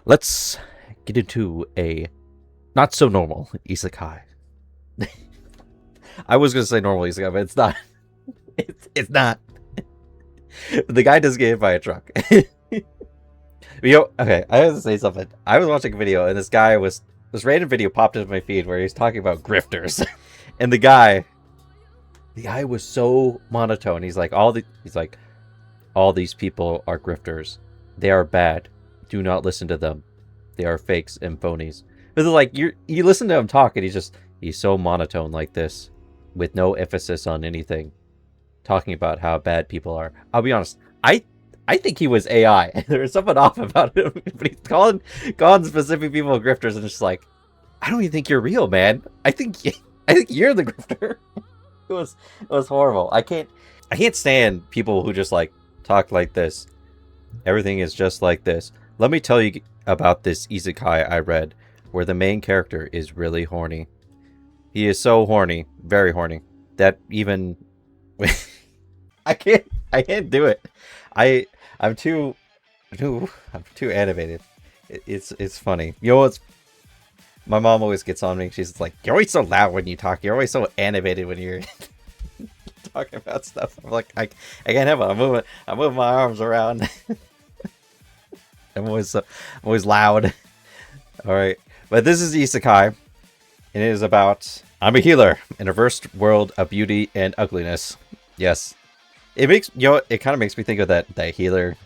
Let's get into a not so normal isekai. I was gonna say normal isekai, but it's not. It's not. The guy does get hit by a truck. Okay, I have to say something. I was watching a video, and this random video popped into my feed where he's talking about grifters, and the guy was so monotone. He's like, all these people are grifters. They are bad. Do not listen to them. They are fakes and phonies. But like you listen to him talk, and he's so monotone like this, with no emphasis on anything, talking about how bad people are. I'll be honest, I think he was AI. There's something off about him, but he's calling specific people grifters, and it's just like, I don't even think you're real, man. I think you're the grifter. It was horrible. I can't stand people who just like talk like this. Everything is just like this. Let me tell you about this isekai I read, where the main character is really horny. He is so horny, very horny, that even I can't do it. I'm too animated. It's funny. You know what's? My mom always gets on me. She's like, "You're always so loud when you talk. You're always so animated when you're talking about stuff." I'm like, I can't have it. I'm moving my arms around. I'm always loud. All right, but this is Isekai, and it is about I'm a healer in a versed world of beauty and ugliness. Yes, it makes it kind of makes me think of that healer.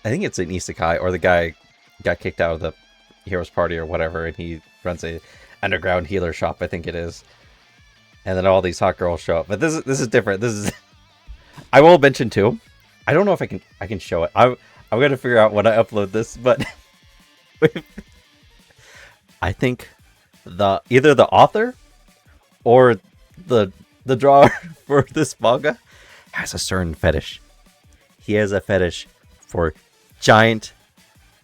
I think it's an Isekai, or the guy got kicked out of the hero's party or whatever, and he runs a underground healer shop. I think it is, and then all these hot girls show up. But this is different. This is I will mention too. I don't know if I can show it. I'm gonna figure out when I upload this, but I think either the author or the drawer for this manga has a certain fetish. He has a fetish for giant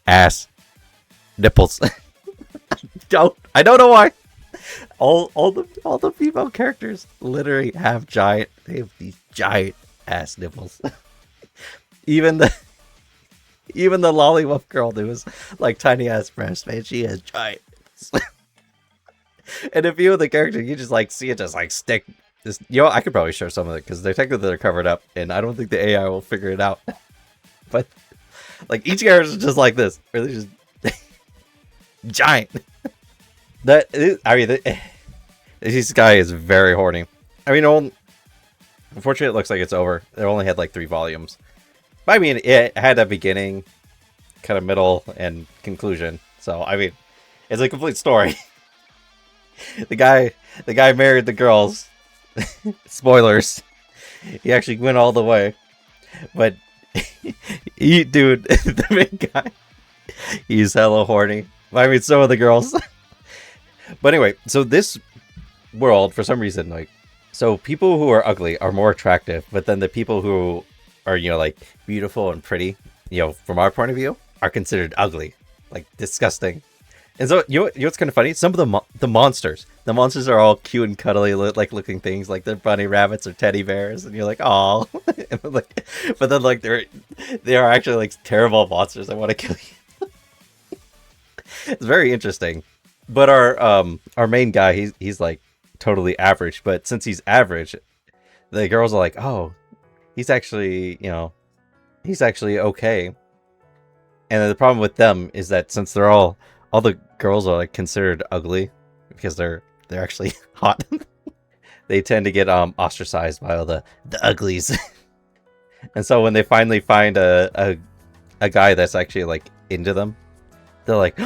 ass nipples. I don't know why. All the female characters literally have these giant ass nipples. Even the lollywop girl who was like tiny ass breasts, man, she has giant nipples. And if you have the character, you just like see it just like stick. This, I could probably show some of it because they're covered up, and I don't think the AI will figure it out. But like each character is just like this, or they're just giant. This guy is very horny. I mean, unfortunately, it looks like it's over. It only had like 3 volumes. But I mean, it had a beginning, kind of middle, and conclusion. So I mean, it's a complete story. The guy married the girls. Spoilers. He actually went all the way. But dude, the main guy, he's hella horny. I mean, so are the girls. But anyway, so this world, for some reason, like, so people who are ugly are more attractive, but then the people who are, like, beautiful and pretty, from our point of view, are considered ugly, like, disgusting. And so, you know what's kind of funny? Some of the monsters are all cute and cuddly, like, looking things, like they're bunny rabbits or teddy bears, and you're like, "Aw." But then, like, they are actually, like, terrible monsters that want to kill you. It's very interesting. But our main guy, he's like totally average. But since he's average, the girls are like, "Oh, he's actually okay." And then the problem with them is that since they're all the girls are like considered ugly because they're actually hot, they tend to get ostracized by all the uglies. And so when they finally find a guy that's actually like into them, they're like,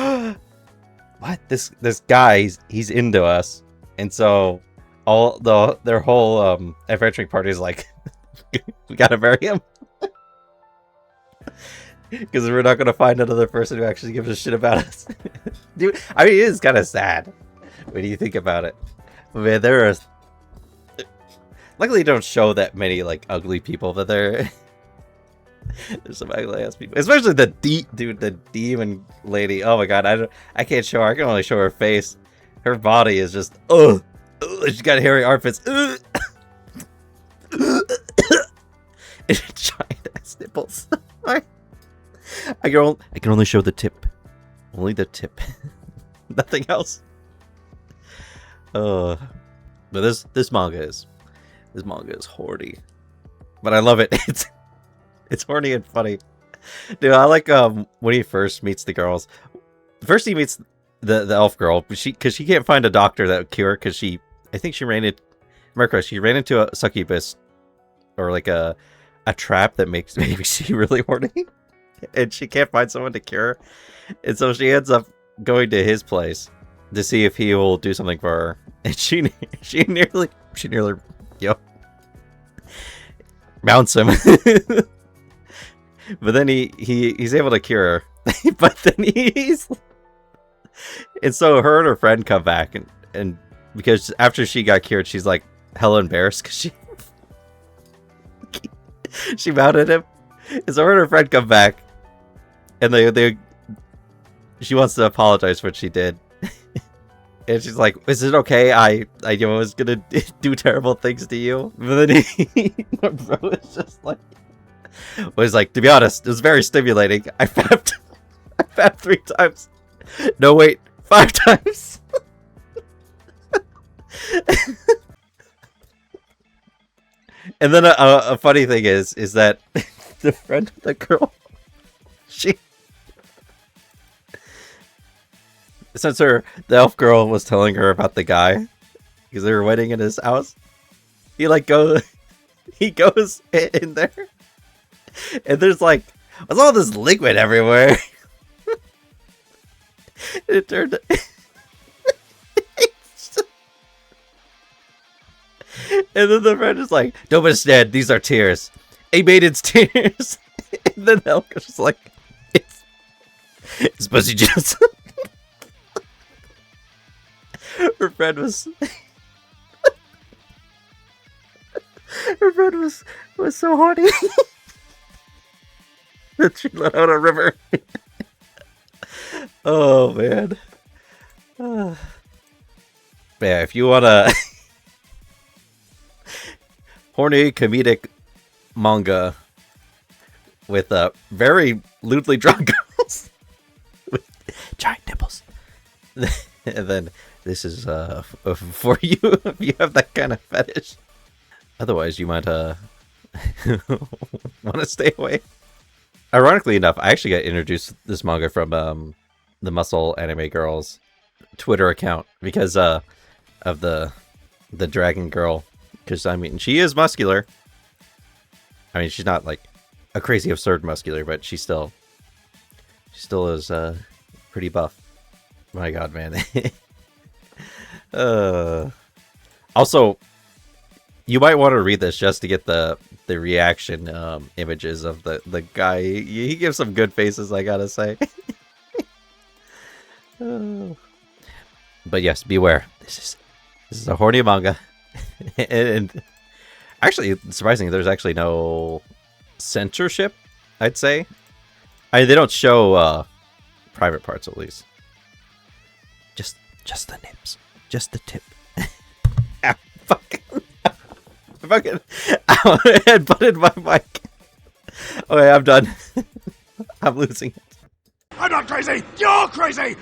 "What? This guy, he's into us." And so their whole adventuring party is like, "We gotta marry him." Because we're not gonna find another person who actually gives a shit about us. Dude, I mean, it is kind of sad when you think about it. Man, luckily don't show that many like ugly people, but there's some ugly ass people, especially the demon lady. Oh my god, I can't show her. I can only show her face. Her body is just she's got hairy armpits. And giant ass nipples. I can only show the tip. Only the tip. Nothing else. But this manga is horny. But I love it. It's horny and funny. Dude, I like when he first meets the girls. First he meets the elf girl, because she can't find a doctor that would cure, because I think she ran into a succubus, or like a trap that makes she really horny, and she can't find someone to cure, and so she ends up going to his place to see if he will do something for her, and she nearly mounts him. But then he's able to cure her. But then and so her and her friend come back, and because after she got cured, she's like hella embarrassed because she mounted him. And so her and her friend come back, and she wants to apologize for what she did. And she's like, "Is it okay? I was gonna do terrible things to you." But then bro is just like, well, he's like, "To be honest, it was very stimulating. I fapped 3 times. No, wait, 5 times." And then a funny thing is that the friend of the girl, since the elf girl was telling her about the guy, because they were wedding in his house, he goes in there, and there's like, what's all this liquid everywhere? It turned. And then the friend is like, "Don't understand, these are tears. A maiden's tears." And then the elf girl's like, it's pussy juice. Her friend was so horny that she let out a river. Oh man. Yeah, if you want a horny comedic manga with very lewdly drawn girls with giant nipples, and then this is for you if you have that kind of fetish. Otherwise, you might want to stay away. Ironically enough, I actually got introduced to this manga from the Muscle Anime Girls Twitter account because of the dragon girl. Because I mean, she is muscular. I mean, she's not like a crazy absurd muscular, but she still is pretty buff. My God, man. Also, you might want to read this just to get the reaction images of the guy. He gives some good faces, I gotta say. But yes, beware. This is a horny manga. And actually, surprisingly, there's actually no censorship, I'd say. I mean, they don't show private parts, at least. Just the nips. Just the tip. Ow, fucking head butted my mic. Okay, I'm done. I'm losing it. I'm not crazy! You're crazy!